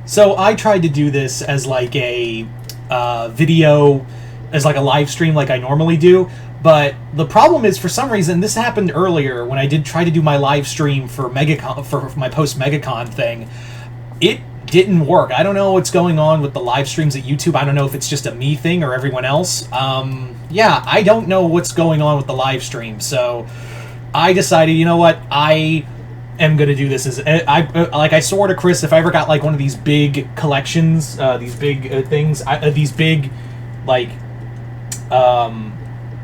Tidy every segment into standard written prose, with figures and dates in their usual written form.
So I tried to do this as like a video, as like a live stream like I normally do, but the problem is, for some reason, this happened earlier when I did try to do my live stream for MegaCon, for my post-MegaCon thing. It didn't work. I don't know what's going on with the live streams at YouTube. I don't know if it's just a me thing or everyone else. Yeah, I don't know what's going on with the live stream, so I decided, you know what, I am gonna do this as I swore to Chris, if I ever got like one of these big collections, these big things, these big like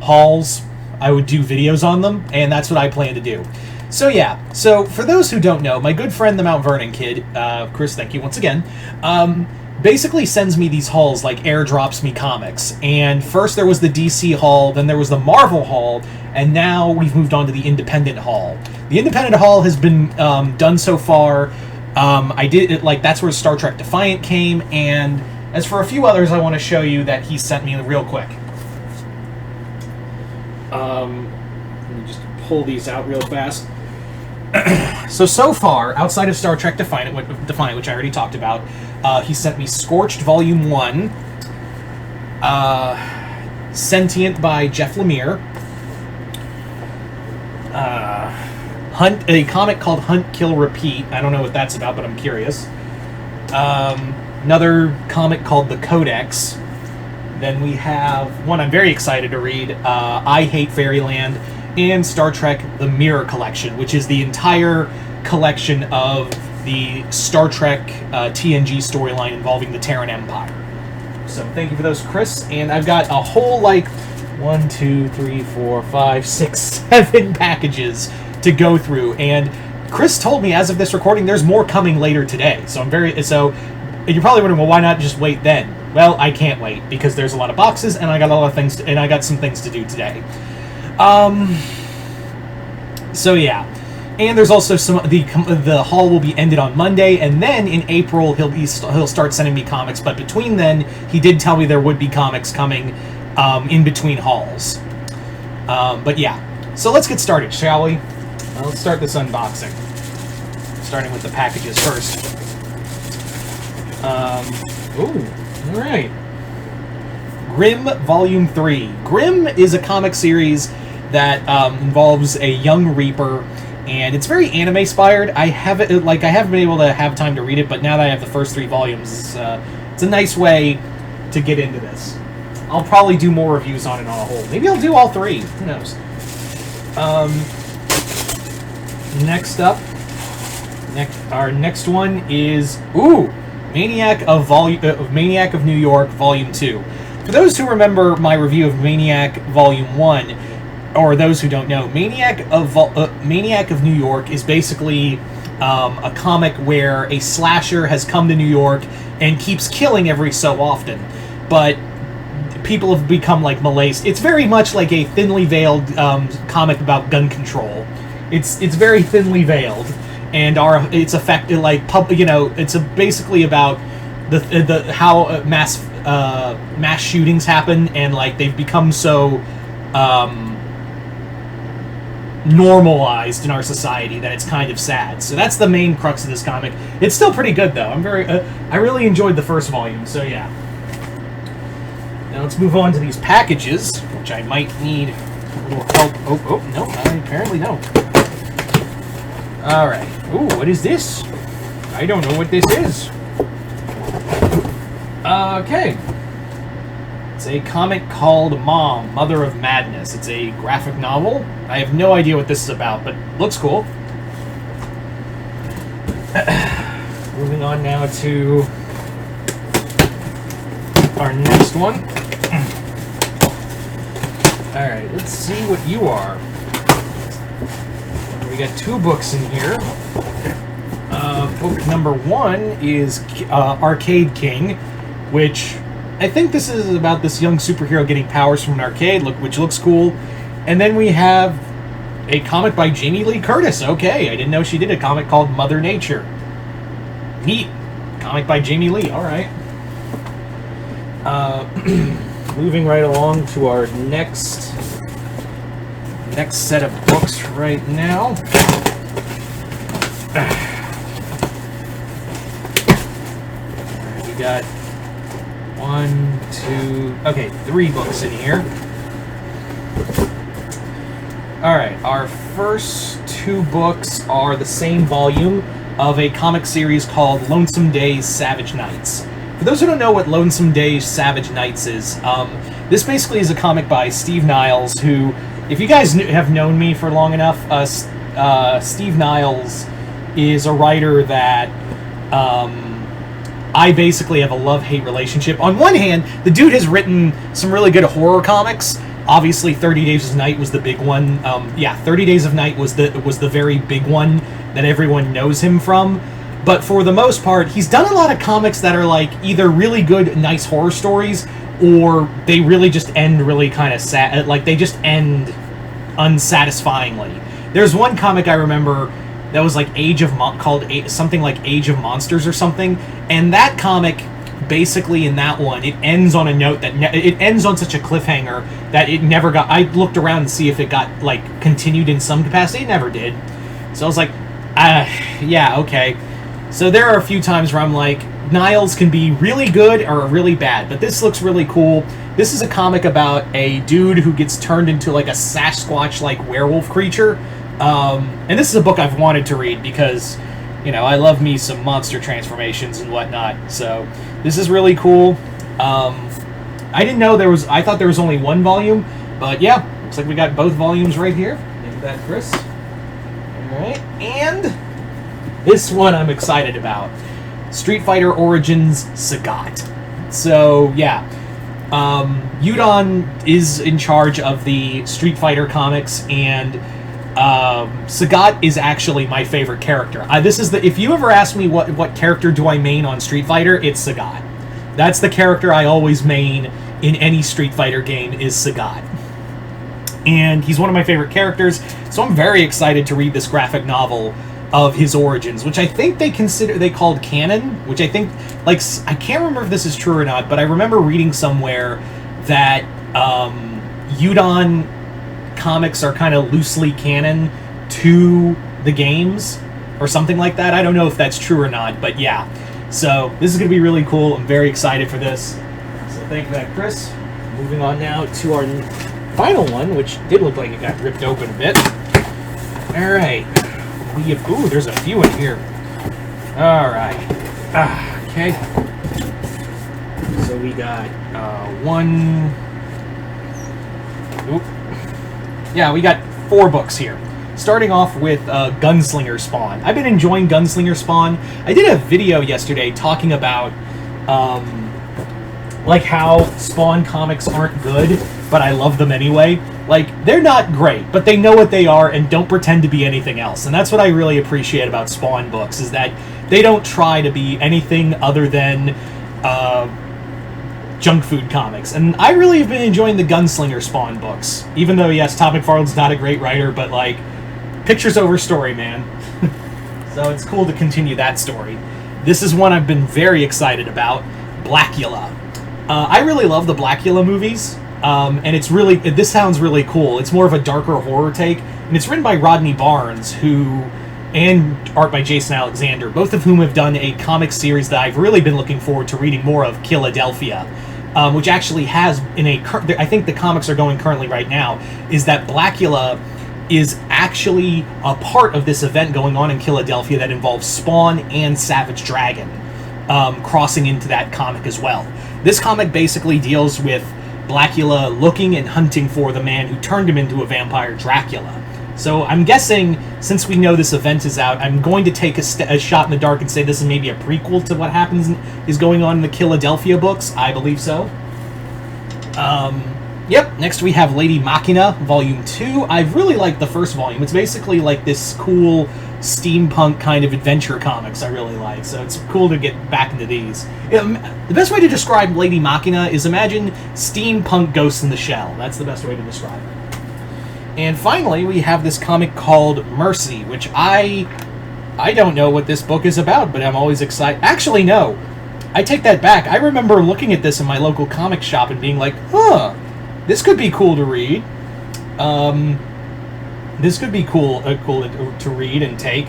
hauls, I would do videos on them, and that's what I plan to do. So yeah, so for those who don't know, my good friend the Mount Vernon kid, Chris, thank you once again, basically sends me these hauls, like airdrops me comics. And first there was the DC haul, then there was the Marvel haul, and now we've moved on to the Independent haul. The Independent haul has been done so far. I did it, like, that's where Star Trek Defiant came, and as for a few others I want to show you that he sent me real quick. Let me just pull these out real fast. So far, outside of Star Trek Defiant, which I already talked about, he sent me Scorched Volume 1, Sentient by Jeff Lemire, a comic called Hunt, Kill, Repeat. I don't know what that's about, but I'm curious. Another comic called The Codex. Then we have one I'm very excited to read, I Hate Fairyland, and Star Trek The Mirror Collection, which is the entire collection of the Star Trek TNG storyline involving the Terran Empire. So thank you for those, Chris. And I've got a whole, like, 1, 2, 3, 4, 5, 6, 7 packages to go through. And Chris told me, as of this recording, there's more coming later today. So you're probably wondering, well, why not just wait then? Well, I can't wait, because there's a lot of boxes, and I got a lot of things, and I got some things to do today. So yeah, and there's also the haul will be ended on Monday, and then in April he'll start sending me comics. But between then, he did tell me there would be comics coming in between hauls. But yeah, so let's get started, shall we? Let's start this unboxing, starting with the packages first. Ooh, all right. Grimm Volume 3. Grimm is a comic series that involves a young Reaper, and it's very anime-inspired. I haven't been able to have time to read it, but now that I have the first 3 volumes, it's a nice way to get into this. I'll probably do more reviews on it on a whole. Maybe I'll do all 3. Who knows? Next up, our next one is Maniac of New York Volume 2. For those who remember my review of Maniac Volume 1, or those who don't know, Maniac of New York is basically a comic where a slasher has come to New York and keeps killing every so often, but people have become like malaise. It's very much like a thinly veiled comic about gun control. It's very thinly veiled, and it's affected like it's basically about the how mass shootings happen, and like they've become so normalized in our society that it's kind of sad. So that's the main crux of this comic. It's still pretty good though. I really enjoyed the first volume. So yeah. Now let's move on to these packages, which I might need a little help. Oh no, I apparently don't. All right. Ooh, what is this? I don't know what this is. Okay. It's a comic called Mom, Mother of Madness. It's a graphic novel. I have no idea what this is about, but looks cool. Moving on now to our next one. Alright, let's see what you are. We got 2 books in here. Book number 1 is Arcade King, which I think this is about this young superhero getting powers from an arcade, which looks cool. And then we have a comic by Jamie Lee Curtis. Okay, I didn't know she did a comic called Mother Nature. Neat. Comic by Jamie Lee, alright. Moving right along to our next set of books right now. got one, two, okay, 3 books in here. Alright, our first 2 books are the same volume of a comic series called Lonesome Days, Savage Nights. For those who don't know what Lonesome Days, Savage Nights is, this basically is a comic by Steve Niles, who, if you guys have known me for long enough, Steve Niles is a writer that I basically have a love-hate relationship. On one hand, the dude has written some really good horror comics. Obviously, 30 Days of Night was the big one. 30 Days of Night was the very big one that everyone knows him from. But for the most part, he's done a lot of comics that are like either really good, nice horror stories, or they really just end really kind of sad. Like they just end unsatisfyingly. There's one comic I remember that was like something like Age of Monsters or something, and that comic, basically in that one, it ends on a note that it ends on such a cliffhanger that it never got. I looked around to see if it got like continued in some capacity. It never did. So I was like, yeah, okay. So there are a few times where I'm like, Niles can be really good or really bad, but this looks really cool. This is a comic about a dude who gets turned into like a Sasquatch-like werewolf creature. And this is a book I've wanted to read because, you know, I love me some monster transformations and whatnot. So this is really cool. I didn't know I thought there was only 1 volume, but yeah, looks like we got both volumes right here. Look at that, Chris. Alright, and this one I'm excited about. Street Fighter Origins Sagat. So, yeah. Udon is in charge of the Street Fighter comics, and Sagat is actually my favorite character. If you ever ask me what character do I main on Street Fighter, it's Sagat. That's the character I always main in any Street Fighter game, is Sagat. And he's one of my favorite characters, so I'm very excited to read this graphic novel of his origins, which I think they called canon, which I think, like, I can't remember if this is true or not, but I remember reading somewhere that Udon comics are kind of loosely canon to the games, or something like that. I don't know if that's true or not, but yeah. So, this is going to be really cool. I'm very excited for this. So, thank you for that, Chris. Moving on now to our final one, which did look like it got ripped open a bit. Alright. Ooh, there's a few in here. Alright. Okay. So we got one... Oop. Yeah, we got 4 books here. Starting off with Gunslinger Spawn. I've been enjoying Gunslinger Spawn. I did a video yesterday talking about like how Spawn comics aren't good, but I love them anyway. Like, they're not great, but they know what they are and don't pretend to be anything else. And that's what I really appreciate about Spawn books, is that they don't try to be anything other than junk food comics. And I really have been enjoying the Gunslinger Spawn books. Even though, yes, Todd McFarlane's not a great writer, but, like, pictures over story, man. So it's cool to continue that story. This is one I've been very excited about, Blackula. I really love the Blackula movies. And this sounds really cool. It's more of a darker horror take, and it's written by Rodney Barnes, and art by Jason Alexander, both of whom have done a comic series that I've really been looking forward to reading more of, Philadelphia, which actually has, I think the comics are going currently right now, is that Blackula is actually a part of this event going on in Philadelphia that involves Spawn and Savage Dragon, crossing into that comic as well. This comic basically deals with Blackula looking and hunting for the man who turned him into a vampire, Dracula. So I'm guessing, since we know this event is out, I'm going to take a shot in the dark and say this is maybe a prequel to what is going on in the Philadelphia books. I believe so. Yep, next we have Lady Machina, Volume 2. I really like the first volume. It's basically like this cool steampunk kind of adventure comics I really like, so it's cool to get back into these. The best way to describe Lady Machina is imagine steampunk Ghost in the Shell. That's the best way to describe it. And finally, we have this comic called Mercy, which I don't know what this book is about, but I'm always excited. Actually, no. I take that back. I remember looking at this in my local comic shop and being like, huh, this could be cool to read. This could be cool to read and take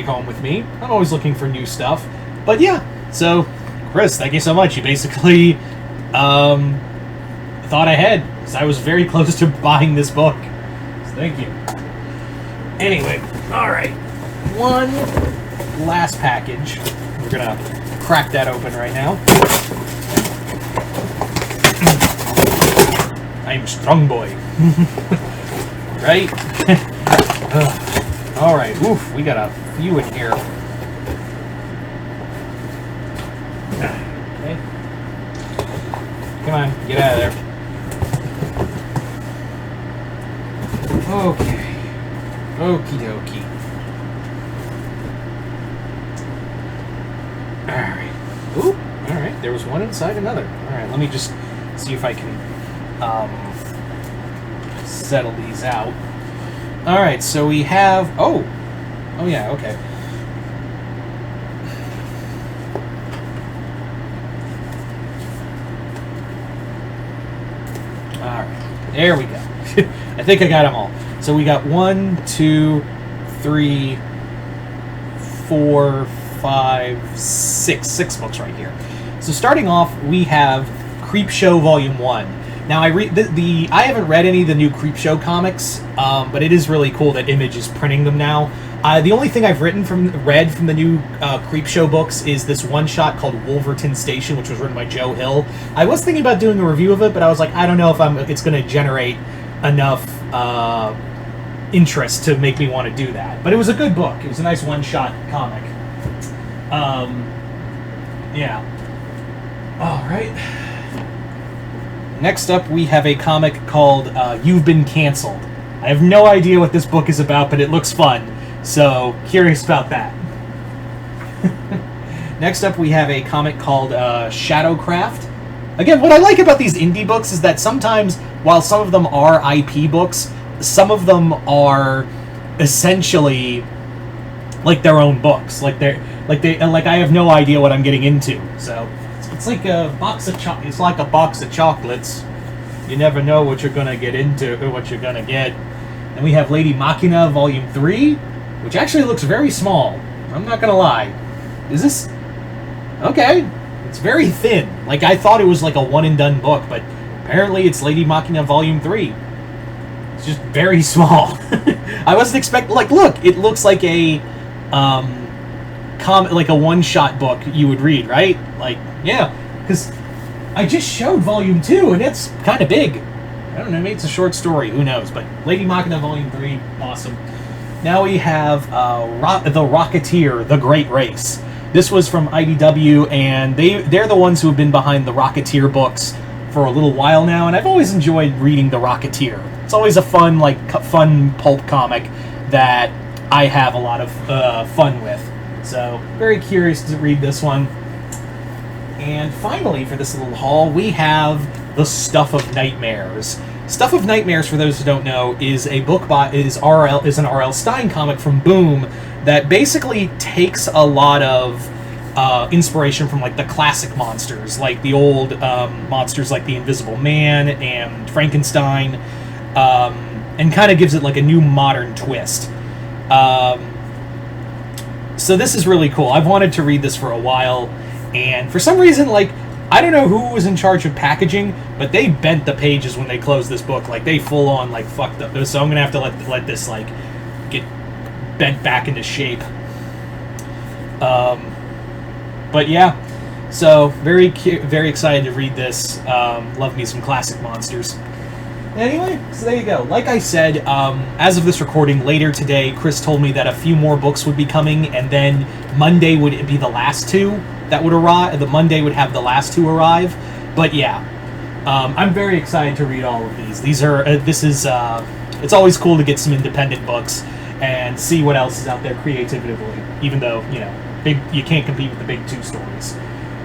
home with me. I'm always looking for new stuff. But yeah, so Chris, thank you so much. You basically thought ahead, because I was very close to buying this book. So thank you. Anyway, alright. One last package. We're gonna crack that open right now. I'm strong boy. Right? Alright, oof, we got a few in here. Okay. Come on, get out of there. Okay. Okie dokie. Alright. Oop, alright, there was one inside another. Alright, let me just see if I can settle these out. Alright, so we have... Oh yeah, okay. Alright, there we go. I think I got them all. So we got 1, 2, 3, 4, 5, 6. 6 books right here. So starting off, we have Creepshow Volume 1. Now, I haven't read any of the new Creepshow comics, but it is really cool that Image is printing them now. The only thing I've read from the new Creepshow books is this one-shot called Wolverton Station, which was written by Joe Hill. I was thinking about doing a review of it, but I was like, I don't know if it's going to generate enough interest to make me want to do that. But it was a good book. It was a nice one-shot comic. Yeah. All right. Next up, we have a comic called You've Been Cancelled. I have no idea what this book is about, but it looks fun. So, curious about that. Next up, we have a comic called Shadowcraft. Again, what I like about these indie books is that sometimes, while some of them are IP books, some of them are essentially like their own books. Like I have no idea what I'm getting into. So it's like a box of It's like a box of chocolates. You never know what you're gonna get into or what you're gonna get. And we have Lady Machina Volume 3, which actually looks very small. I'm not gonna lie. Is this okay? It's very thin. Like, I thought it was like a one-and-done book, but apparently it's Lady Machina Volume 3. It's just very small. I wasn't expecting... Like, look, it looks like a like a one-shot book you would read, right? Like, yeah, because I just showed Volume 2, and it's kind of big. I don't know, maybe it's a short story, who knows, but Lady Machina Volume 3, awesome. Now we have The Rocketeer, The Great Race. This was from IDW, and they're the ones who have been behind the Rocketeer books for a little while now, and I've always enjoyed reading The Rocketeer. It's always a fun pulp comic that I have a lot of fun with. So, very curious to read this one. And finally, for this little haul, we have The Stuff of Nightmares. Stuff of Nightmares, for those who don't know, is a book is an R.L. Stine comic from Boom that basically takes a lot of inspiration from like the classic monsters, like the old monsters like the Invisible Man and Frankenstein, and kind of gives it like a new modern twist. So this is really cool. I've wanted to read this for a while, and for some reason, like, I don't know who was in charge of packaging, but they bent the pages when they closed this book. Like, they full on, like, fucked up. So I'm going to have to let this, like, get bent back into shape. But yeah, so very excited to read this. Love me some classic monsters. Anyway, so there you go. Like I said, as of this recording, later today, Chris told me that a few more books would be coming, and then Monday would be the last two that would arrive. The Monday would have the last two arrive. But yeah, I'm very excited to read all of these. It's always cool to get some independent books and see what else is out there creatively, even though, you can't compete with the big two stories.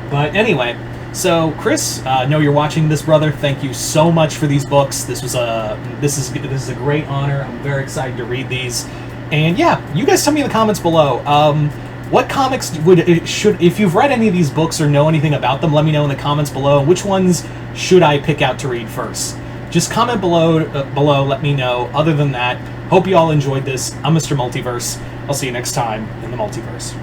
But anyway, so Chris, know you're watching this, brother. Thank you so much for these books. This is a great honor. I'm very excited to read these. And yeah, you guys tell me in the comments below. What comics if you've read any of these books or know anything about them, let me know in the comments below. Which ones should I pick out to read first? Just comment below, let me know. Other than that, hope you all enjoyed this. I'm Mr. Multiverse. I'll see you next time in the Multiverse.